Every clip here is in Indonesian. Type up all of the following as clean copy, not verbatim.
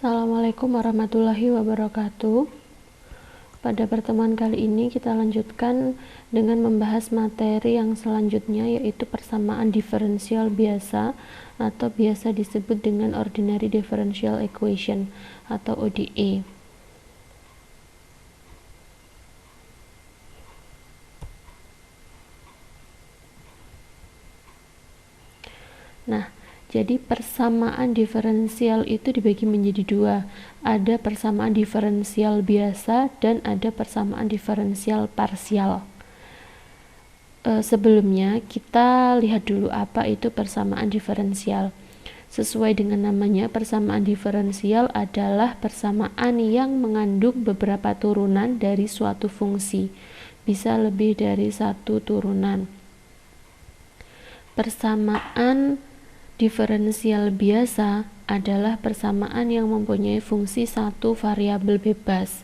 Assalamualaikum warahmatullahi wabarakatuh. Pada pertemuan kali ini kita lanjutkan dengan membahas materi yang selanjutnya, yaitu persamaan diferensial biasa atau biasa disebut dengan ordinary differential equation atau ODE. Nah, jadi persamaan diferensial itu dibagi menjadi dua. Ada persamaan diferensial biasa dan ada persamaan diferensial parsial. Sebelumnya kita lihat dulu apa itu persamaan diferensial. Sesuai dengan namanya, persamaan diferensial adalah persamaan yang mengandung beberapa turunan dari suatu fungsi. Bisa lebih dari satu turunan. Persamaan diferensial biasa adalah persamaan yang mempunyai fungsi satu variabel bebas.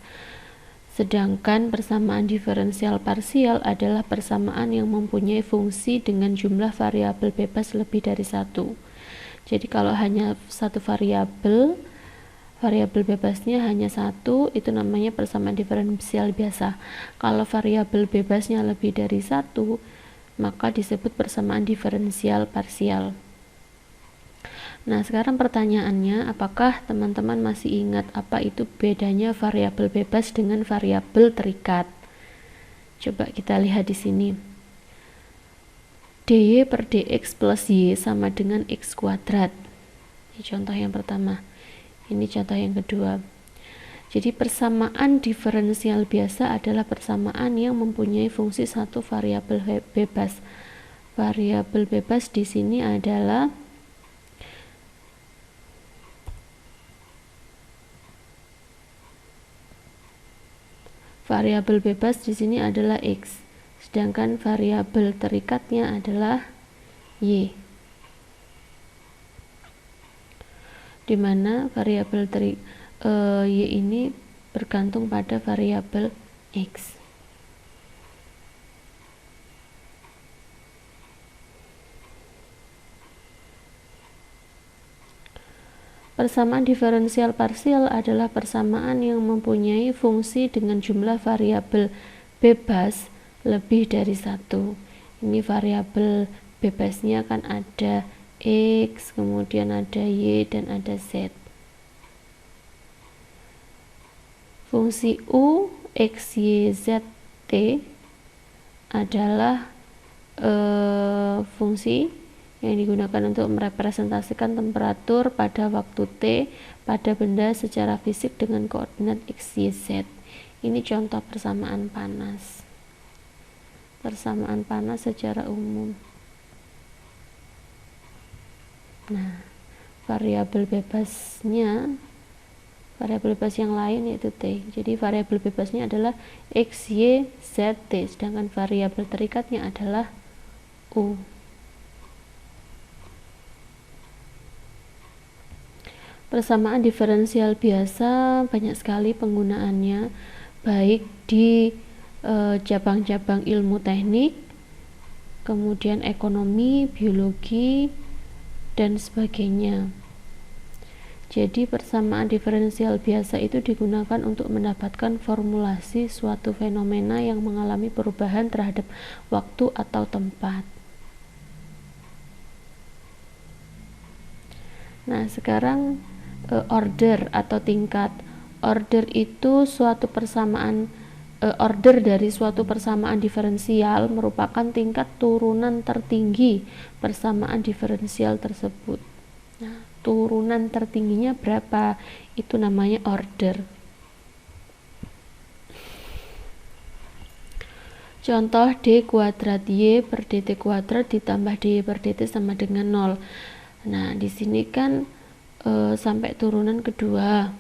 Sedangkan persamaan diferensial parsial adalah persamaan yang mempunyai fungsi dengan jumlah variabel bebas lebih dari satu. Jadi kalau hanya satu variabel bebasnya hanya satu, itu namanya persamaan diferensial biasa. Kalau variabel bebasnya lebih dari satu, maka disebut persamaan diferensial parsial. Nah, sekarang pertanyaannya, apakah teman-teman masih ingat apa itu bedanya variabel bebas dengan variabel terikat? Coba kita lihat di sini. dy per dx plus y sama dengan x kuadrat. Ini contoh yang pertama. Ini contoh yang kedua. Jadi persamaan diferensial biasa adalah persamaan yang mempunyai fungsi satu variabel bebas. Variabel bebas di sini adalah x, sedangkan variabel terikatnya adalah y, di mana variabel y ini bergantung pada variabel x. Persamaan diferensial parsial adalah persamaan yang mempunyai fungsi dengan jumlah variabel bebas lebih dari satu. Ini variabel bebasnya kan ada x, kemudian ada y, dan ada z. Fungsi u, x, y, z, t adalah fungsi yang digunakan untuk merepresentasikan temperatur pada waktu T pada benda secara fisik dengan koordinat X, Y, Z. Ini contoh persamaan panas. Persamaan panas secara umum. Nah, variabel bebas yang lain yaitu T. Jadi variabel bebasnya adalah X, Y, Z, T, sedangkan variabel terikatnya adalah U. Persamaan diferensial biasa banyak sekali penggunaannya, baik di cabang-cabang ilmu teknik, kemudian ekonomi, biologi, dan sebagainya. Jadi persamaan diferensial biasa itu digunakan untuk mendapatkan formulasi suatu fenomena yang mengalami perubahan terhadap waktu atau tempat. Nah, sekarang order atau tingkat. Order itu suatu persamaan, order dari suatu persamaan diferensial merupakan tingkat turunan tertinggi persamaan diferensial tersebut. Nah, turunan tertingginya berapa? Itu namanya order. Contoh d kuadrat y per dt kuadrat ditambah dy per dt sama dengan 0. Nah, di sini kan sampai turunan kedua,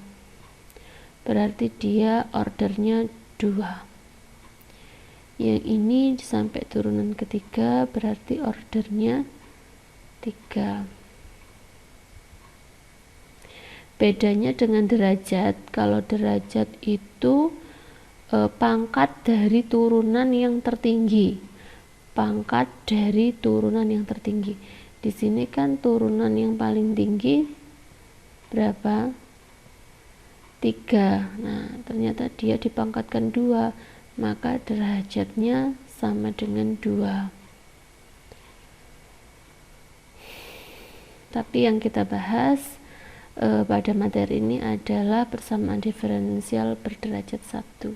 berarti dia ordernya 2. Yang ini sampai turunan ketiga, berarti ordernya 3. Bedanya dengan derajat. Kalau derajat itu pangkat dari turunan yang tertinggi. Pangkat dari turunan yang tertinggi. Di sini kan turunan yang paling tinggi berapa? 3. Nah, ternyata dia dipangkatkan 2, maka derajatnya sama dengan 2. Tapi yang kita bahas pada materi ini adalah persamaan diferensial berderajat 1.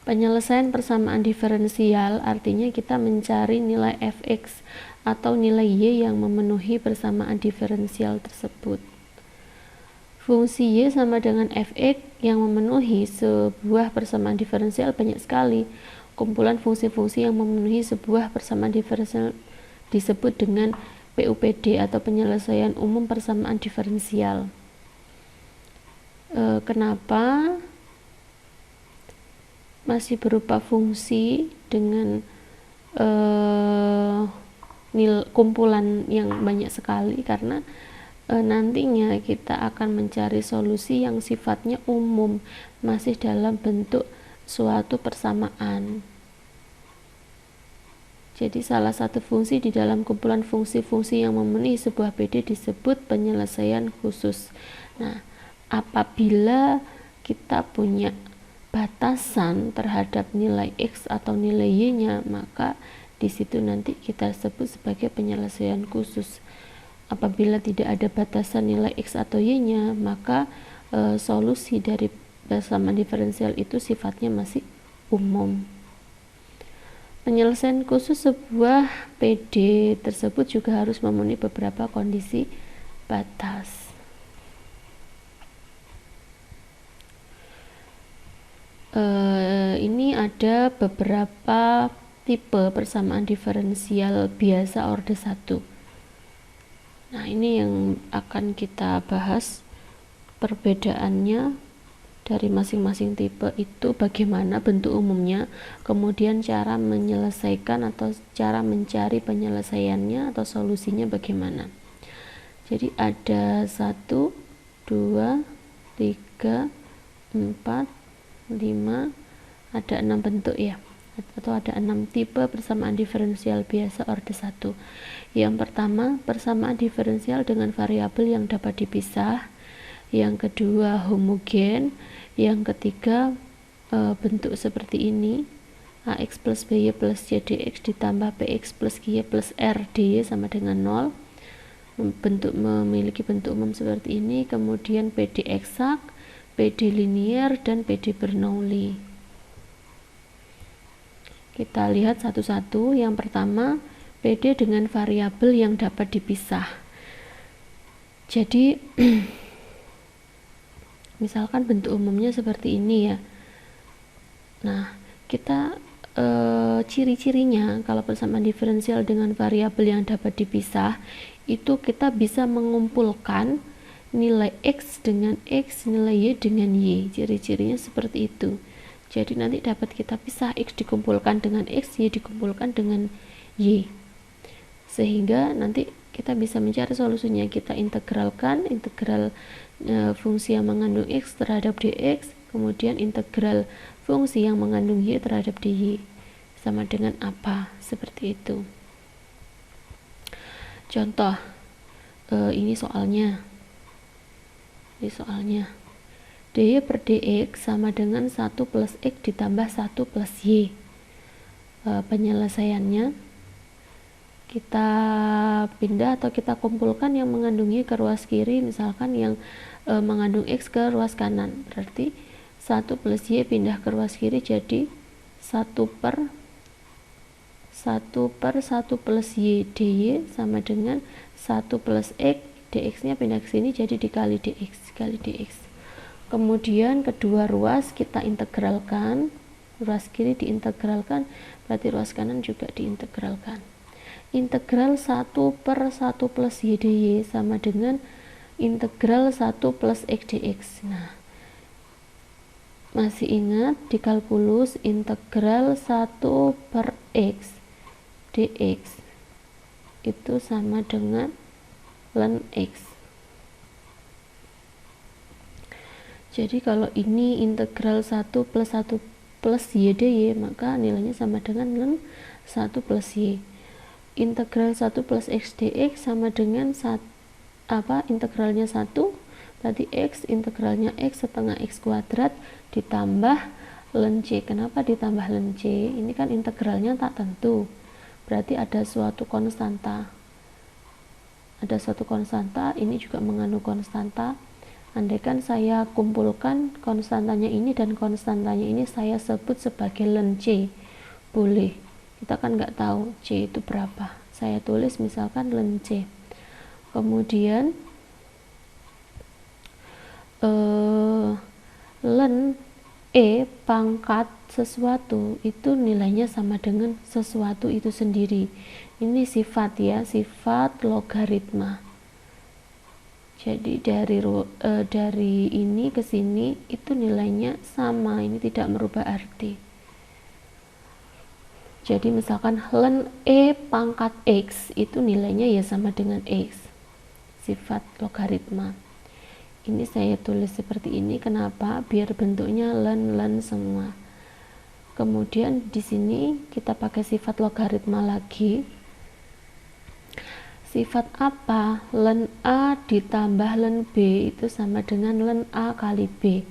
Penyelesaian persamaan diferensial artinya kita mencari nilai fx atau nilai y yang memenuhi persamaan diferensial tersebut. Fungsi y sama dengan fx yang memenuhi sebuah persamaan diferensial banyak sekali. Kumpulan fungsi-fungsi yang memenuhi sebuah persamaan diferensial disebut dengan PUPD atau penyelesaian umum persamaan diferensial. Kenapa masih berupa fungsi dengan kumpulan yang banyak sekali? Karena nantinya kita akan mencari solusi yang sifatnya umum, masih dalam bentuk suatu persamaan. Jadi salah satu fungsi di dalam kumpulan fungsi-fungsi yang memenuhi sebuah PD disebut penyelesaian khusus. Nah, apabila kita punya batasan terhadap nilai x atau nilai y-nya, maka di situ nanti kita sebut sebagai penyelesaian khusus. Apabila tidak ada batasan nilai x atau y-nya, maka solusi dari persamaan diferensial itu sifatnya masih umum. Penyelesaian khusus sebuah PD tersebut juga harus memenuhi beberapa kondisi batas. Ini ada beberapa tipe persamaan diferensial biasa orde 1. Nah, ini yang akan kita bahas perbedaannya dari masing-masing tipe itu, bagaimana bentuk umumnya, kemudian cara menyelesaikan atau cara mencari penyelesaiannya atau solusinya bagaimana. Jadi ada 1, 2, 3, 4, 5, ada 6 bentuk ya, atau ada 6 tipe persamaan diferensial biasa orde 1. Yang pertama, persamaan diferensial dengan variabel yang dapat dipisah. Yang kedua, homogen. Yang ketiga, bentuk seperti ini, ax plus by plus c dx ditambah px plus gy plus r dy sama dengan 0. Memiliki bentuk umum seperti ini. Kemudian PD eksak, PD linier, dan PD Bernoulli. Kita lihat satu-satu. Yang pertama, PD dengan variabel yang dapat dipisah. Jadi misalkan bentuk umumnya seperti ini ya. Nah, kita ciri-cirinya kalau persamaan diferensial dengan variabel yang dapat dipisah itu kita bisa mengumpulkan nilai x dengan x, nilai y dengan y. Ciri-cirinya seperti itu. Jadi nanti dapat kita pisah, x dikumpulkan dengan x, y dikumpulkan dengan y. Sehingga nanti kita bisa mencari solusinya. Kita integralkan, integral fungsi yang mengandung x terhadap dx, kemudian integral fungsi yang mengandung y terhadap dy sama dengan apa, seperti itu. Contoh, ini soalnya dy per dx sama dengan 1 plus x ditambah 1 plus y. Penyelesaiannya kita pindah atau kita kumpulkan yang mengandung y ke ruas kiri, misalkan yang mengandung x ke ruas kanan. Berarti 1 plus y pindah ke ruas kiri jadi 1 per 1 plus y dy sama dengan 1 plus x, dx nya pindah ke sini jadi dikali dx. Kemudian kedua ruas kita integralkan, ruas kiri diintegralkan, berarti ruas kanan juga diintegralkan. Integral 1 per 1 plus y dy sama dengan integral 1 plus x dx. Nah, masih ingat di kalkulus integral 1 per x dx itu sama dengan ln x. Jadi kalau ini integral 1 plus y dy, maka nilainya sama dengan ln 1 plus y. integral 1 plus x dx sama dengan integralnya 1, berarti x integralnya x setengah x kuadrat ditambah ln c. Kenapa ditambah ln c? Ini kan integralnya tak tentu, berarti ada suatu konstanta. Ini juga mengandung konstanta. Andaikan saya kumpulkan konstantanya ini dan konstantanya ini, saya sebut sebagai ln c. Boleh, kita kan nggak tahu c itu berapa, saya tulis misalkan ln c. Kemudian ln e pangkat sesuatu itu nilainya sama dengan sesuatu itu sendiri. Ini sifat ya, sifat logaritma. Jadi dari ini ke sini itu nilainya sama, ini tidak merubah arti. Jadi misalkan ln e pangkat x itu nilainya ya sama dengan x, sifat logaritma. Ini saya tulis seperti ini, kenapa? Biar bentuknya ln semua. Kemudian di sini kita pakai sifat logaritma lagi. Sifat apa? Ln a ditambah ln b itu sama dengan ln a kali b.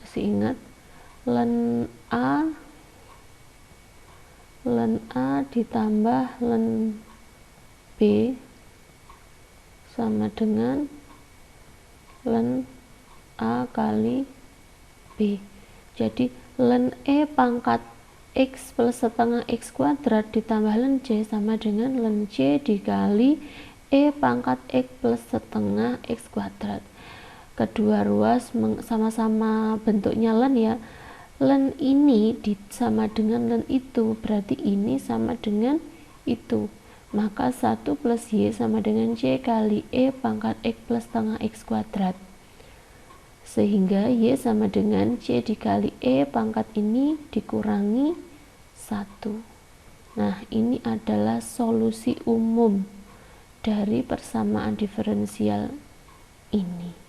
Masih ingat? Ln a ditambah ln b sama dengan ln a kali b. Jadi ln e pangkat x plus setengah x kuadrat ditambah ln c sama dengan ln c dikali e pangkat x plus setengah x kuadrat. Kedua ruas sama-sama bentuknya ln ya. Ln ini sama dengan ln itu, berarti ini sama dengan itu. Maka 1 plus y sama dengan c kali e pangkat x plus setengah x kuadrat. Sehingga y sama dengan c dikali e pangkat ini dikurangi 1. Nah, ini adalah solusi umum dari persamaan diferensial ini.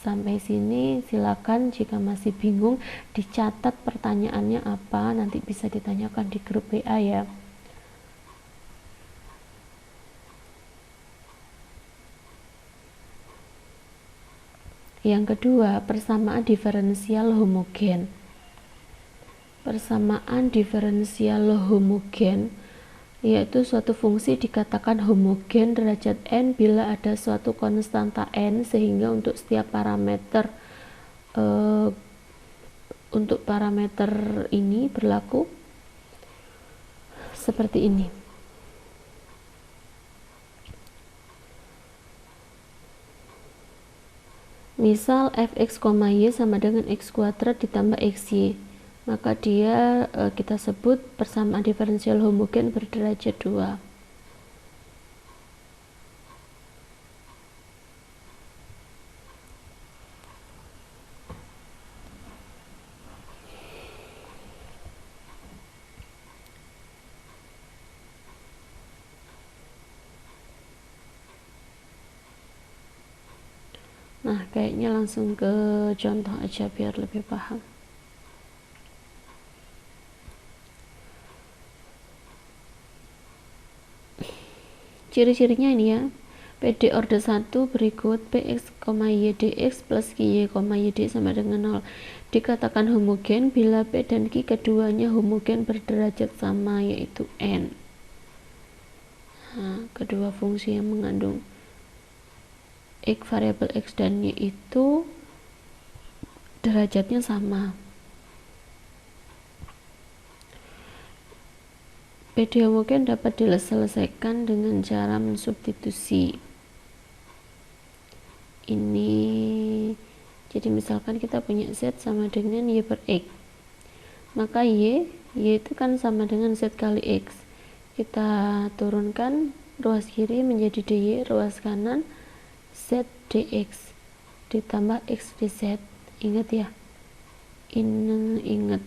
Sampai sini silakan, jika masih bingung dicatat pertanyaannya apa, nanti bisa ditanyakan di grup WA ya. Yang kedua, persamaan diferensial homogen. Persamaan diferensial homogen yaitu suatu fungsi dikatakan homogen derajat n bila ada suatu konstanta n, sehingga untuk setiap parameter ini berlaku seperti ini. Misal fx, y sama dengan x kuadrat ditambah xy, maka dia kita sebut persamaan diferensial homogen berderajat 2. Nah, kayaknya langsung ke contoh aja biar lebih paham. Ciri-cirinya ini ya. PD order 1 berikut px, y dx plus ky, y d sama dengan 0. Dikatakan homogen bila p dan q keduanya homogen berderajat sama, yaitu n. Nah, kedua fungsi yang mengandung x, variabel x dan y itu derajatnya sama. PD homogen dapat diselesaikan dengan cara mensubstitusi. Ini jadi misalkan kita punya z sama dengan y per x, maka y itu kan sama dengan z kali x. Kita turunkan ruas kiri menjadi dy, ruas kanan z dx ditambah x dz. Ingat ya, ingat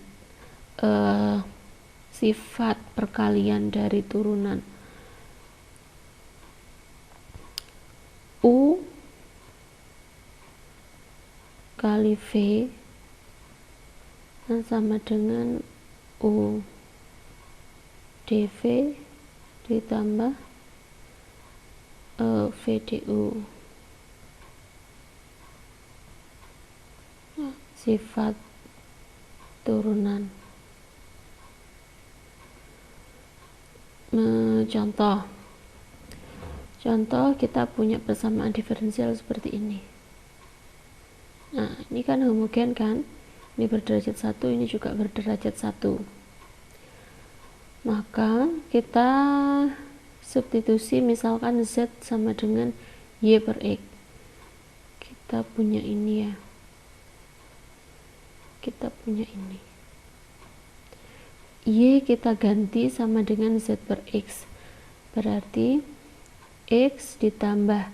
sifat perkalian dari turunan. U kali V sama dengan U dV ditambah VDU. Sifat turunan. Contoh kita punya persamaan diferensial seperti ini. Nah, ini kan homogen kan? Ini berderajat 1, ini juga berderajat 1. Maka kita substitusi, misalkan Z sama dengan Y per X. Kita punya ini ya. Kita punya ini. Y kita ganti sama dengan Z per X. Berarti X ditambah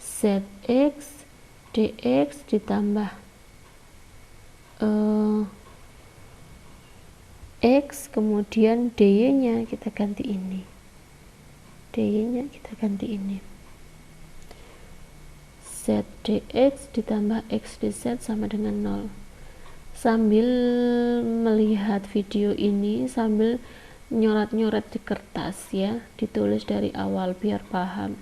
ZX dx ditambah X, kemudian dy nya kita ganti ini, dy nya kita ganti ini, Z dx ditambah X dz sama dengan 0. Sambil melihat video ini, sambil nyoret-nyoret di kertas ya, ditulis dari awal biar paham.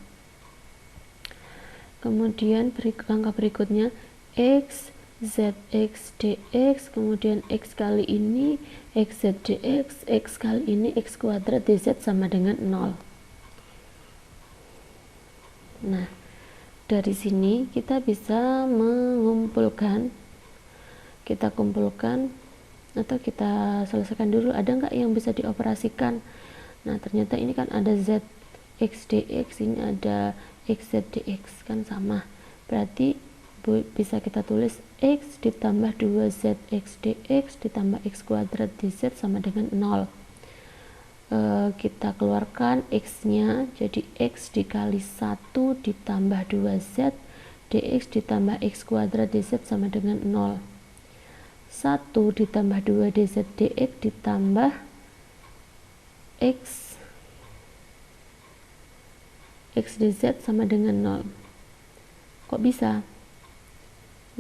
Kemudian langkah berikutnya X zx dx, kemudian X kali ini xz dx, X kali ini X kuadrat dz sama dengan 0. Nah, dari sini kita bisa mengumpulkan, kita kumpulkan atau kita selesaikan dulu, ada nggak yang bisa dioperasikan. Nah, ternyata ini kan ada Z X dx, ini ada xz dx, kan sama, berarti bisa kita tulis X ditambah 2ZX dx ditambah X kuadrat dz sama dengan 0. Kita keluarkan X nya, jadi X dikali 1 ditambah 2Z dx ditambah X kuadrat dz sama dengan 0. 1 ditambah 2 dz dx ditambah X dz sama dengan 0. Kok bisa?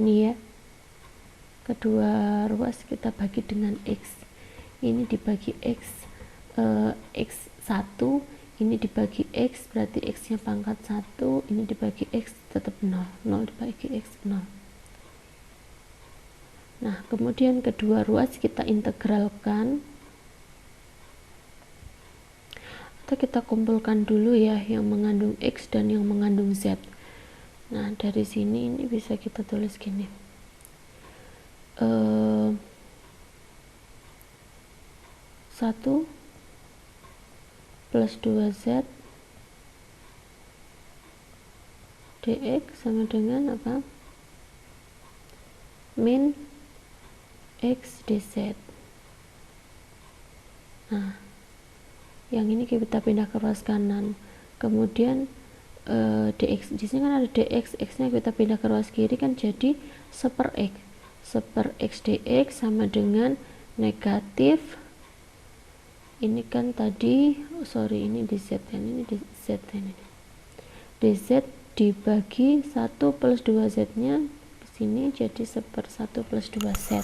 Ini ya, kedua ruas kita bagi dengan X, ini dibagi X, X1, ini dibagi X, berarti X nya pangkat 1, ini dibagi X tetap 0, 0 dibagi X 0. Nah, kemudian kedua ruas kita integralkan, atau kita kumpulkan dulu ya, yang mengandung X dan yang mengandung Z. Nah, dari sini ini bisa kita tulis gini, 1 plus 2Z dx sama dengan apa? Min X dz. Nah, yang ini kita pindah ke ruas kanan, kemudian dx, di sini kan ada dx, x nya kita pindah ke ruas kiri, kan jadi seper x dx sama dengan negatif, ini kan tadi ini di z kan, ini di z ini, dz dibagi 1 plus 2z nya di sini jadi seper 1 plus 2z.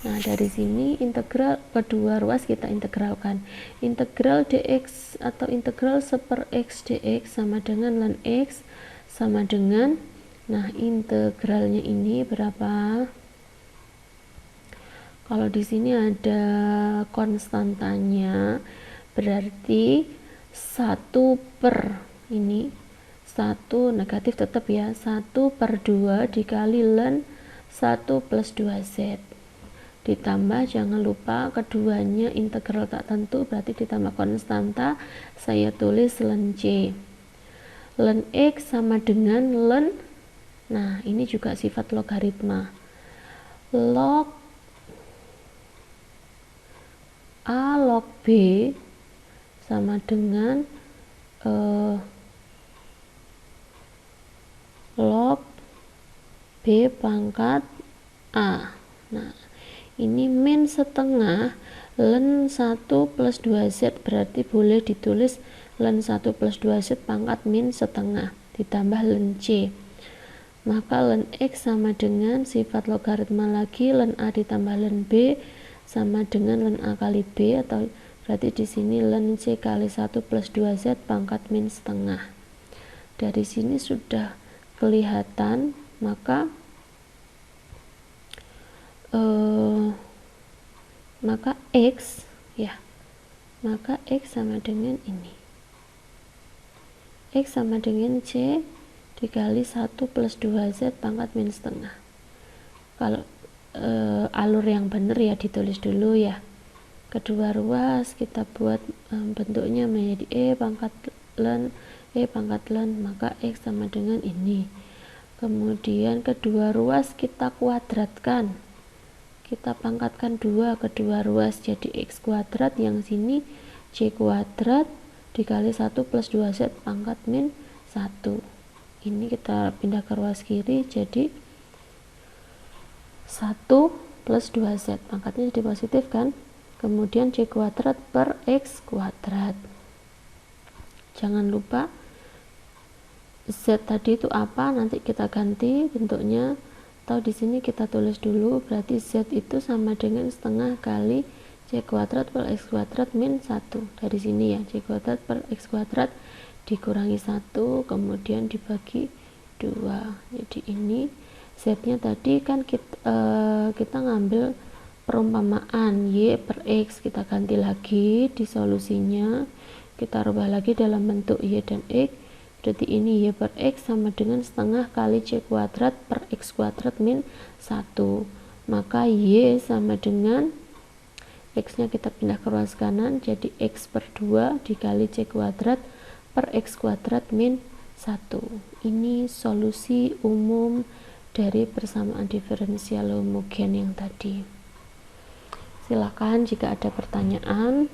Nah, dari sini integral kedua ruas kita integralkan. Integral dx atau integral seper x dx sama dengan ln x sama dengan, nah integralnya ini berapa? Kalau di sini ada konstantanya, berarti 1 per ini 1 negatif tetap ya, 1 per 2 dikali ln 1 plus 2z. Ditambah, jangan lupa keduanya integral tak tentu, berarti ditambah konstanta, saya tulis ln c. Ln x sama dengan ln, nah ini juga sifat logaritma, log a log b sama dengan log b pangkat a. Nah, ini min setengah ln 1 plus 2z, berarti boleh ditulis ln 1 plus 2z pangkat min setengah ditambah ln c. Maka ln x sama dengan sifat logaritma lagi ln a ditambah ln b sama dengan ln A kali B, atau berarti di sini ln C kali 1 plus 2Z pangkat min setengah. Dari sini sudah kelihatan, maka X ya, maka X sama dengan ini. X sama dengan C dikali 1 plus 2Z pangkat min setengah. Kalau alur yang benar ya ditulis dulu ya. Kedua ruas kita buat bentuknya menjadi E pangkat ln, maka X sama dengan ini. Kemudian kedua ruas kita kuadratkan. Kita pangkatkan 2 kedua ruas jadi X kuadrat, yang sini C kuadrat dikali 1 plus 2Z pangkat min 1. Ini kita pindah ke ruas kiri jadi 1 plus 2Z, pangkatnya jadi positif kan. Kemudian C kuadrat per X kuadrat. Jangan lupa Z tadi itu apa, nanti kita ganti bentuknya, atau di sini kita tulis dulu, berarti Z itu sama dengan setengah kali C kuadrat per X kuadrat min 1. Dari sini ya, C kuadrat per X kuadrat dikurangi 1, kemudian dibagi 2. Jadi ini Z-nya tadi kan kita ngambil perumpamaan Y per X, kita ganti lagi di solusinya, kita rubah lagi dalam bentuk Y dan X. Berarti ini Y per X sama dengan setengah kali C kuadrat per X kuadrat min 1. Maka Y sama dengan X-nya kita pindah ke ruas kanan, jadi X per 2 dikali C kuadrat per X kuadrat min 1. Ini solusi umum dari persamaan diferensial homogen yang tadi. Silakan jika ada pertanyaan.